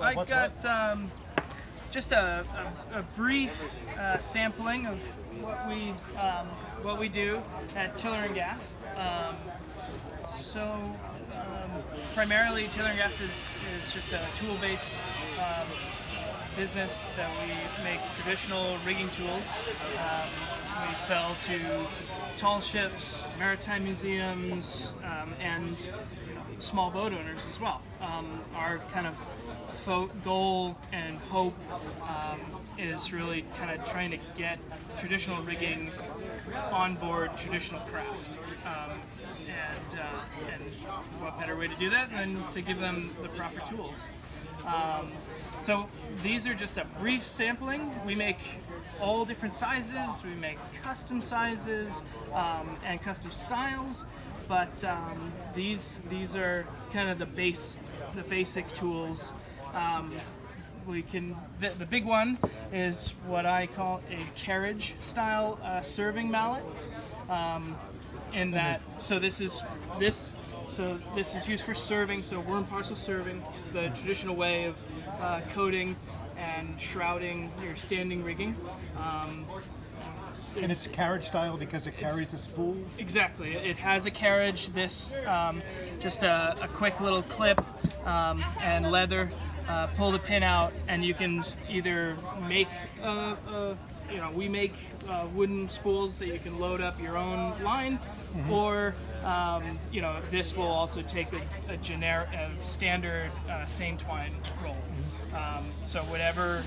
I got just a brief sampling of what we do at Tiller and Gaff. Primarily, Tiller and Gaff is just a tool-based business that we make traditional rigging tools. We sell to tall ships, maritime museums, and small boat owners as well. Our kind of goal and hope is really kind of trying to get traditional rigging on board traditional craft. And what better way to do that than to give them the proper tools. So these are just a brief sampling. We make all different sizes. We make custom sizes and custom styles. But these are kind of the basic tools. The big one is what I call a carriage style serving mallet. This is used for serving, so worm parcel serving. It's the traditional way of coating and shrouding your standing rigging. And it's carriage style because it carries a spool? Exactly. It has a carriage. This just a quick little clip and leather. Pull the pin out, and you can either make we make wooden spools that you can load up your own line, or this will also take a standard seine twine roll. So whatever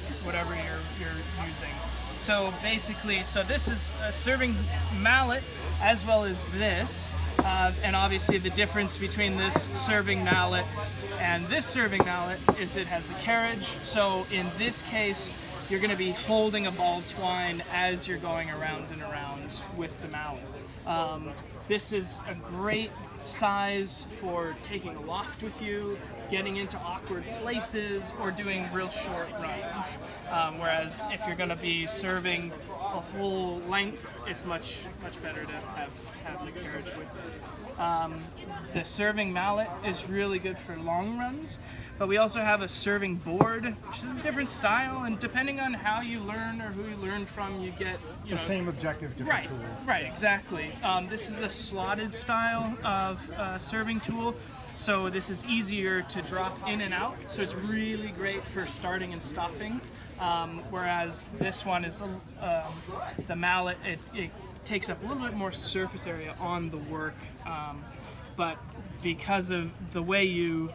you're using. So basically, this is a serving mallet as well as this, and obviously the difference between this serving mallet and this serving mallet is it has the carriage. So in this case, you're going to be holding a ball of twine as you're going around and around with the mallet. This is a great size for taking aloft with you, getting into awkward places, or doing real short runs. Whereas if you're going to be serving a whole length, it's much better to have the carriage with it. The serving mallet is really good for long runs, but we also have a serving board, which is a different style, and depending on how you learn or who you learn from, you get same objective, different tool. Right, exactly. This is a slotted style of serving tool, so this is easier to drop in and out. So it's really great for starting and stopping. Whereas this one is the mallet. It takes up a little bit more surface area on the work, but because of the way you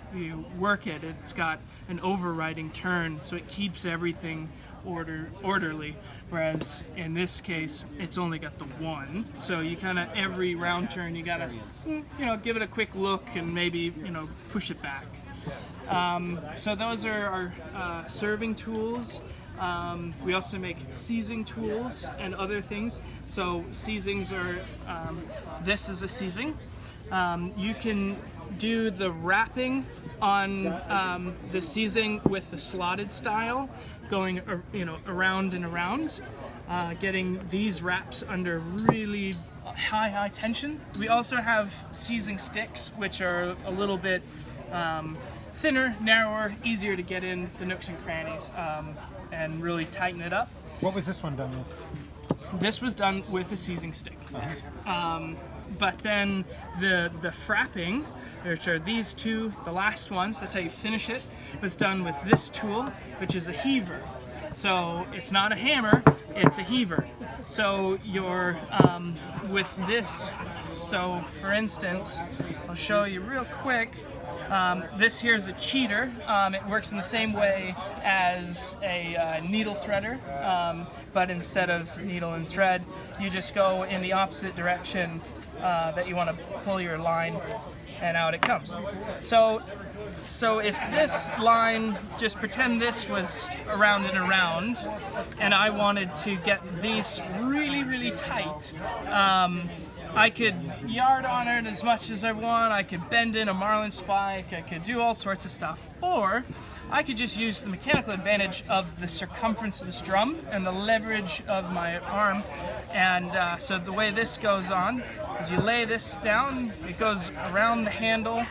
work it, it's got an overriding turn, so it keeps everything orderly. Whereas in this case, it's only got the one, so you kind of every round turn you gotta give it a quick look and maybe push it back. So those are our serving tools. We also make seizing tools and other things. So seizings are, this is a seizing. You can do the wrapping on the seizing with the slotted style, going around and around, getting these wraps under really high tension. We also have seizing sticks, which are a little bit thinner, narrower, easier to get in the nooks and crannies and really tighten it up. What was this one done with? This was done with a seizing stick. But then the frapping, which are these two, the last ones, that's how you finish it, was done with this tool, which is a heaver. So it's not a hammer, it's a heaver. So you're, with this, so for instance, I'll show you real quick. This here is a cheater. It works in the same way as a needle threader, but instead of needle and thread, you just go in the opposite direction that you want to pull your line, and out it comes. So if this line, just pretend this was around and around, and I wanted to get these really tight, I could yard on it as much as I want, I could bend in a marlin spike, I could do all sorts of stuff, or I could just use the mechanical advantage of the circumference of this drum and the leverage of my arm. And so the way this goes on is you lay this down, it goes around the handle,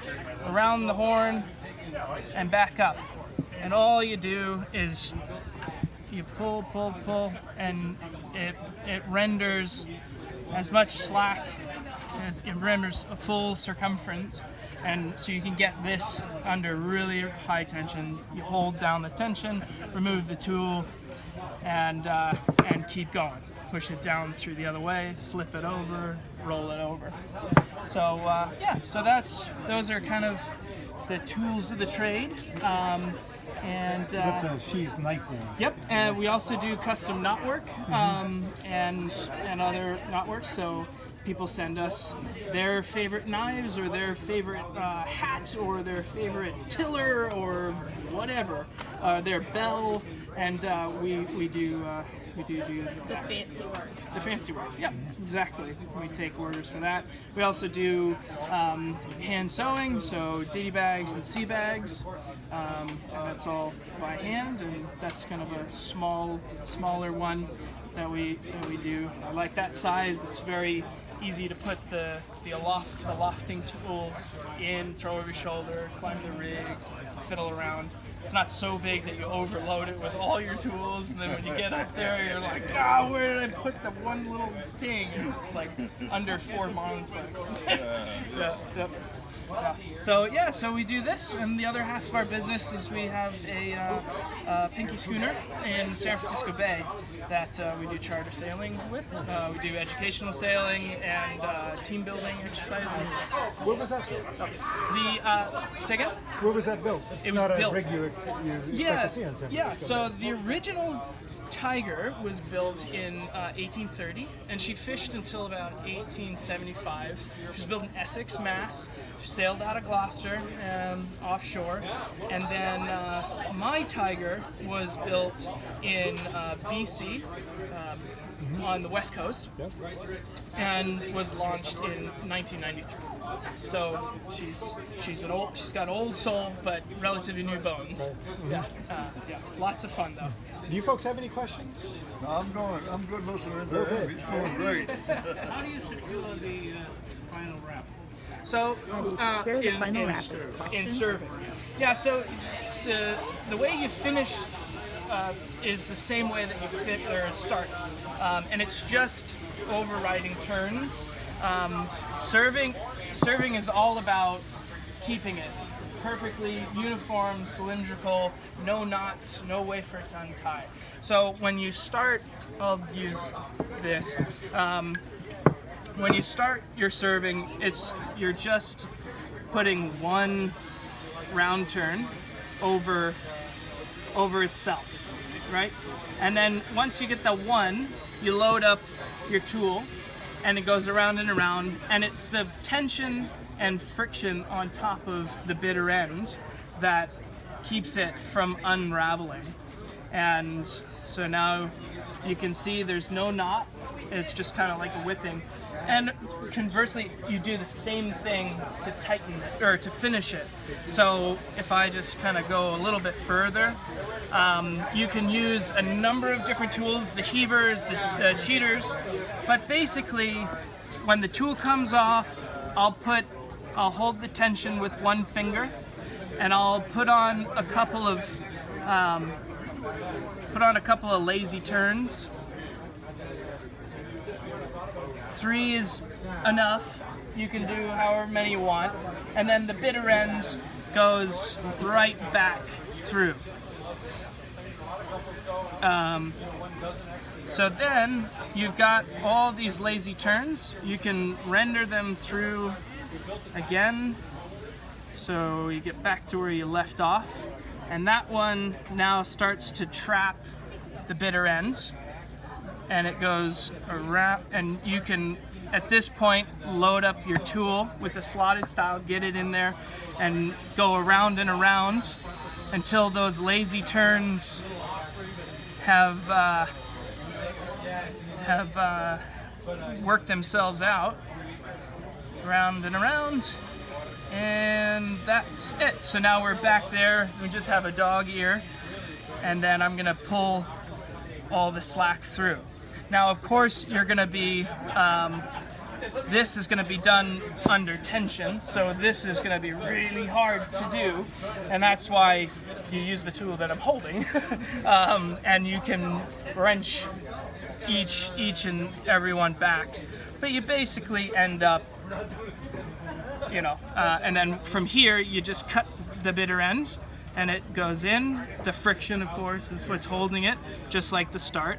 around the horn, and back up. and all you do is you pull, and it renders as much slack as it renders a full circumference, and so you can get this under really high tension. You hold down the tension, remove the tool, and keep going. Push it down through the other way, flip it over, roll it over. So so those are kind of the tools of the trade. That's a sheath knife one. Yep, and we also do custom knotwork and other knotwork. So people send us their favorite knives or their favorite hat or their favorite tiller or whatever, their bell, and we do The fancy work. the fancy work. Yeah, exactly. We take orders for that. We also do hand sewing, so ditty bags and sea bags, and that's all by hand. And that's kind of a smaller one that we do. I like that size. It's very easy to put the lofting tools in, throw over your shoulder, climb the rig, fiddle around. It's not so big that you overload it with all your tools, and then when you get up there, you're like, where did I put the one little thing? And it's like under 4 Marlins bucks. Yeah. So we do this, and the other half of our business is we have a pinky schooner in San Francisco Bay that we do charter sailing with. We do educational sailing and team building exercises. Where was that built? Say again? Where was that built? It's It was not built. a rig you expect to see on San Francisco. Yeah. So the original Tiger was built in 1830, and she fished until about 1875. She was built in Essex, Mass. She sailed out of Gloucester offshore, and then my Tiger was built in BC on the West Coast, and was launched in 1993. So she's got old soul, but relatively new bones. Yeah, lots of fun though. Do you folks have any questions? No, I'm good listening to him. He's doing great. How do you secure the final wrap? So in serving, yeah. So the way you finish is the same way that you start, and it's just overriding turns. Serving is all about keeping it perfectly uniform, cylindrical, no knots, no way for it to untie. So when you start, I'll use this. When you start your serving, you're just putting one round turn over itself, right? And then once you get the one, you load up your tool, and it goes around and around, and it's the tension and friction on top of the bitter end that keeps it from unraveling. And so now you can see there's no knot, it's just kind of like a whipping. And conversely, you do the same thing to tighten it, or to finish it. So if I just kind of go a little bit further, you can use a number of different tools, the heavers, the cheaters, but basically when the tool comes off, I'll hold the tension with one finger, and I'll put on a couple of lazy turns. 3 is enough. You can do however many you want, and then the bitter end goes right back through. So then you've got all these lazy turns. You can render them through again, so you get back to where you left off, and that one now starts to trap the bitter end, and it goes around, and you can at this point load up your tool with the slotted style, get it in there, and go around and around until those lazy turns have worked themselves out, round and around, and that's it. So now we're back there, we just have a dog ear, and then I'm gonna pull all the slack through. Now of course you're gonna be this is going to be done under tension, so this is going to be really hard to do, and that's why you use the tool that I'm holding, and you can wrench each and every one back, but you basically end up, and then from here you just cut the bitter end, and it goes in. The friction, of course, is what's holding it, just like the start.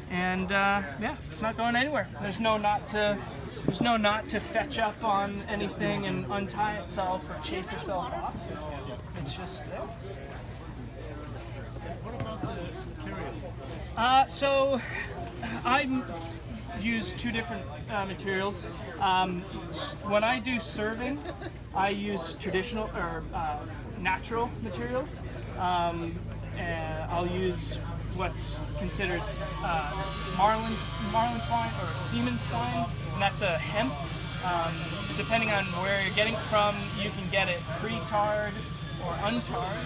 And yeah, it's not going anywhere. There's no knot to fetch up on anything and untie itself or chafe itself off. It's just there. What about the material? So I use two different materials. When I do serving, I use traditional or natural materials. And I'll use what's considered marlin twine or seaman's twine, and that's a hemp. Depending on where you're getting it from, you can get it pre-tarred or untarred.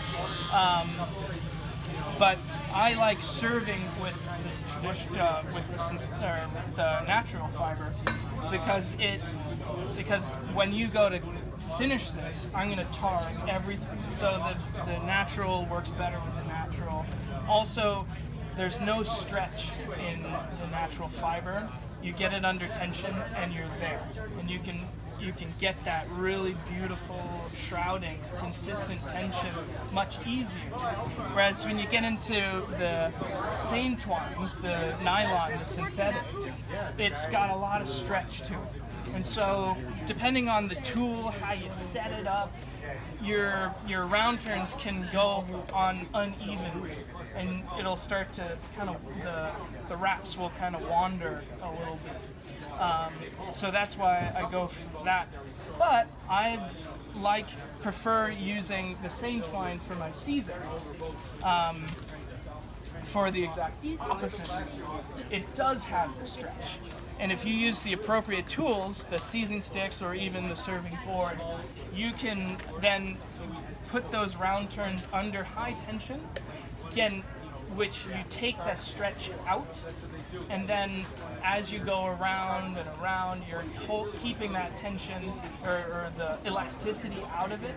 But I like serving with the the natural fiber because when you go to finish this, I'm going to tar everything. So the natural works better with the natural. Also, there's no stretch in the natural fiber. You get it under tension and you're there. And you can get that really beautiful shrouding, consistent tension much easier. Whereas when you get into the seine twine, the nylon, the synthetics, it's got a lot of stretch to it. And so, depending on the tool, how you set it up, your round turns can go on unevenly, and it'll start to kind of, the wraps will kind of wander a little bit. So that's why I go for that. But I prefer using the seine twine for my Caesars. For the exact opposite reason. It does have the stretch. And if you use the appropriate tools, the seasoning sticks or even the serving board, you can then put those round turns under high tension, again, which you take that stretch out, and then as you go around and around, you're keeping that tension or the elasticity out of it.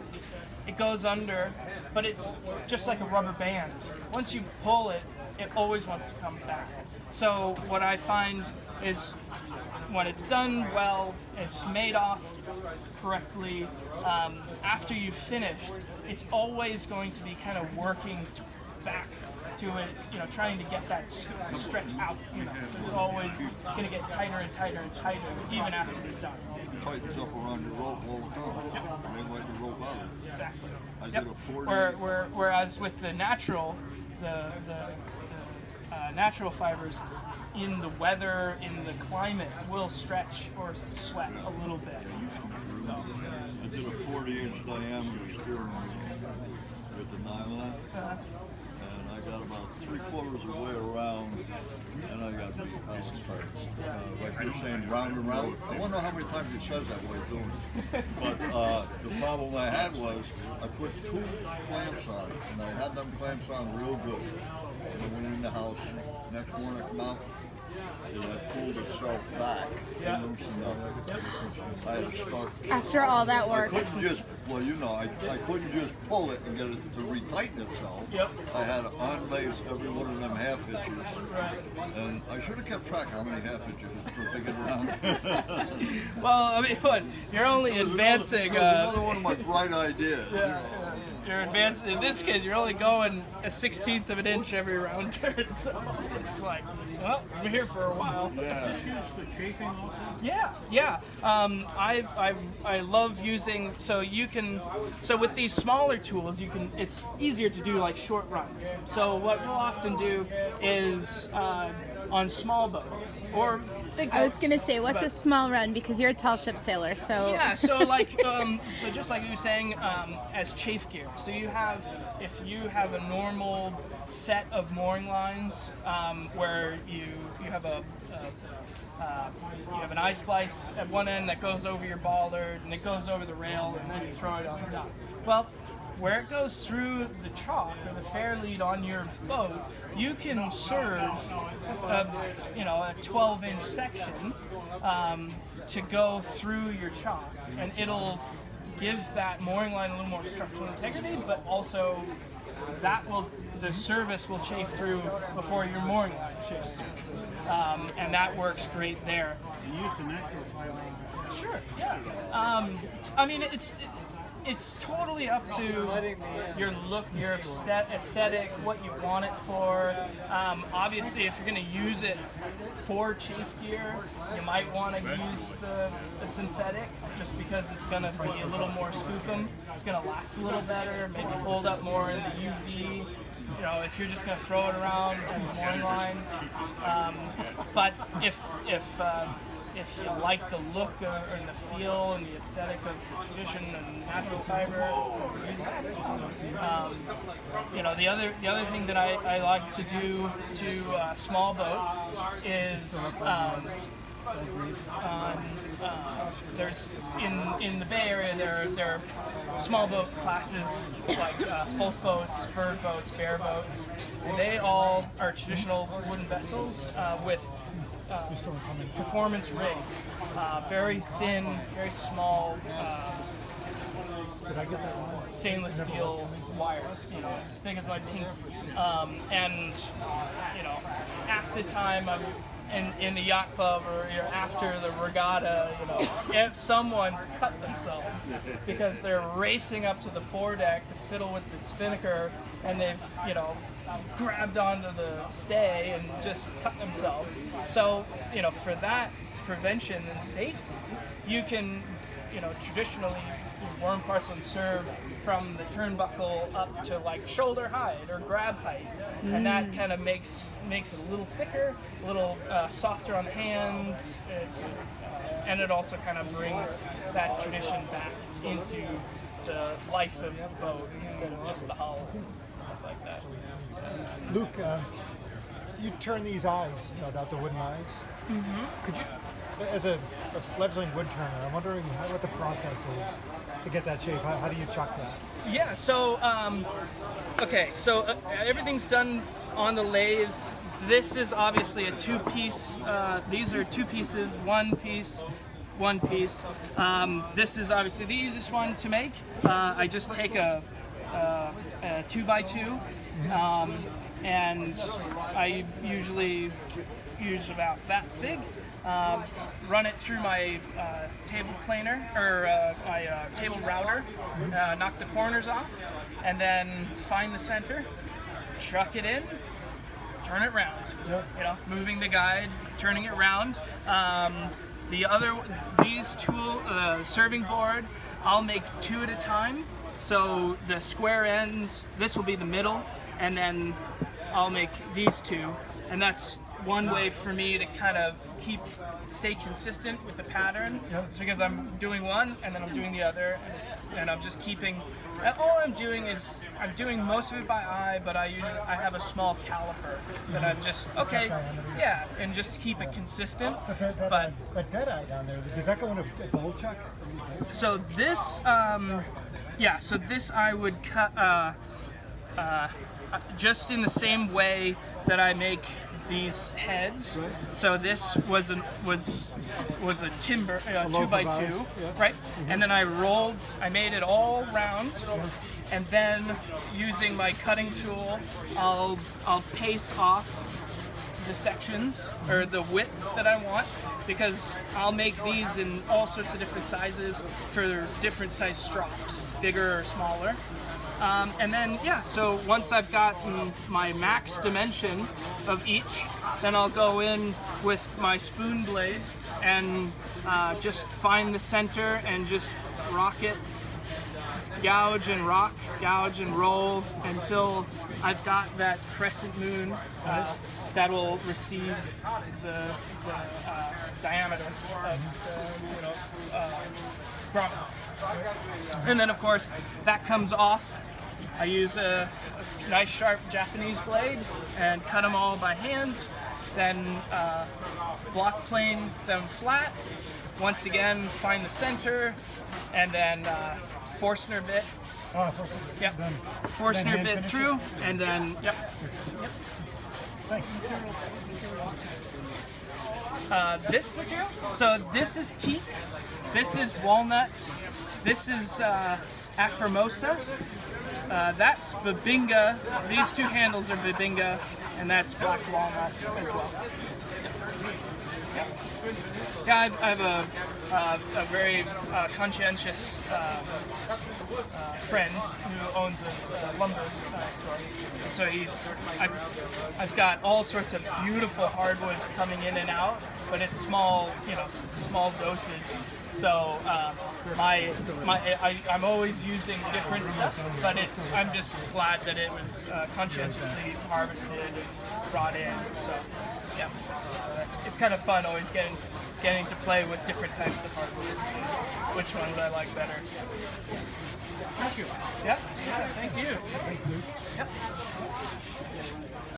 It goes under, but it's just like a rubber band. Once you pull it, it always wants to come back. So what I find is when it's done well, it's made off correctly, after you've finished, it's always going to be kind of working back to it. It's, trying to get that stretch out, so it's always going to get tighter and tighter and tighter even after it's done. It tightens up around your rope all the time. It ain't like the rope out. Exactly. I did a 40. Whereas with the natural, the natural fibers, in the weather, in the climate, will stretch or sweat a little bit. So, I did a 40-inch diameter steering wheel with the nylon, and I got about 3/4 of the way around, and I got beat. I was tight. Like you're saying, round and round. I wonder how many times it says that while you're doing it. But the problem I had was I put 2 clamps on, and I had them clamps on real good. And I went in the house. Next morning I come out, it had pulled itself back and loosened up. I had to start. After all that work. I couldn't just, I couldn't just pull it and get it to retighten itself. Yep. I had to unlace every one of them half inches. right. And I should have kept track of how many half inches to get around. Well, I mean, what? You're only advancing. Another one of my bright ideas. Yeah. You're advancing. In this case, you're only going a 1/16 of an inch every round turn, so it's like, well, I'm here for a while. Yeah. Use for chafing also? Yeah. I love using. So with these smaller tools, it's easier to do like short runs. So what we'll often do is on small boats or big boats. I was gonna say, what's a small run? Because you're a tall ship sailor, so. Yeah, so so just like you were saying, as chafe gear. So if you have a normal set of mooring lines, where you have you have an eye splice at one end that goes over your bollard, and it goes over the rail, and then you throw it on the dock. Well, where it goes through the chalk or the fair lead on your boat, you can serve a 12-inch section to go through your chalk, and it'll give that mooring line a little more structural integrity, but also the service will chafe through before your mooring line chafes through, and that works great there. You use the natural fiber. Sure, yeah. I mean, it's totally up to your look, your aesthetic, what you want it for. Obviously, if you're going to use it for chafe gear, you might want to use the synthetic, just because it's going to be a little more skookum. It's going to last a little better, maybe hold up more in the UV. You know, if you're just going to throw it around as a mooring line. But if you like the look and the feel and the aesthetic of the tradition and natural fiber, the other thing that I like to do to small boats is there's in the Bay Area there are small boat classes like folk boats, bird boats, bear boats, and they all are traditional wooden vessels with performance rigs, very thin, very small, stainless steel wires, as big as my pinky. And half the time I'm in the yacht club or after the regatta, someone's cut themselves because they're racing up to the foredeck to fiddle with the spinnaker, and they've grabbed onto the stay and just cut themselves. So for that prevention and safety, you can traditionally worm parcel and serve from the turnbuckle up to like shoulder height or grab height, and that kind of makes it a little thicker, a little softer on the hands, and it also kind of brings that tradition back into the life of the boat instead of just the hull, stuff like that. Luke, you turn these eyes, the wooden eyes. Mm-hmm. Could you, as a fledgling wood turner, I'm wondering what the process is to get that shape. How do you chuck that? Yeah, so, everything's done on the lathe. This is obviously a two-piece, these are two pieces, one piece. This is obviously the easiest one to make. I just take a 2x2, and I usually use about that big. Run it through my table planer or my table router, knock the corners off, and then find the center, chuck it in, turn it round. Yep. Moving the guide, turning it round. These serving board, I'll make two at a time. So the square ends, this will be the middle, and then I'll make these two, and that's one way for me to kind of stay consistent with the pattern. Yep. It's because I'm doing one and then I'm doing the other, and I'm just keeping. All I'm doing is I'm doing most of it by eye, but I have a small caliper that I'm just and just keep it consistent. But that dead eye down there, does that go in a bowl chuck? So this, so this I would cut just in the same way that I make these heads. Right. So this was a timber 2x2, right? Mm-hmm. And then I made it all round, and then using my cutting tool, I'll pace off the sections or the widths that I want, because I'll make these in all sorts of different sizes for different size strops, bigger or smaller. And then, so once I've gotten my max dimension of each, then I'll go in with my spoon blade and just find the center and just rock it, gouge and roll until I've got that crescent moon that will receive the diameter of the grommet. And then, of course, that comes off. I use a nice sharp Japanese blade and cut them all by hand, then block plane them flat. Once again, find the center, and then Forstner bit perfect. Yep. Then Forstner hand bit finish through, it? and then yep. Thanks. This material. So this is teak. This is walnut. This is Aformosa. That's Babinga. These two handles are Babinga, and that's black walnut as well. Yeah, I have a very conscientious friend who owns a lumber store, and so I've got all sorts of beautiful hardwoods coming in and out, but it's small, small dosage. So I'm always using different stuff, but I'm just glad that it was conscientiously harvested and brought in. So yeah, so it's kind of fun always getting to play with different types of hardwoods and which ones I like better. Thank you. Yeah, thank you. Thanks, Luke. Yep.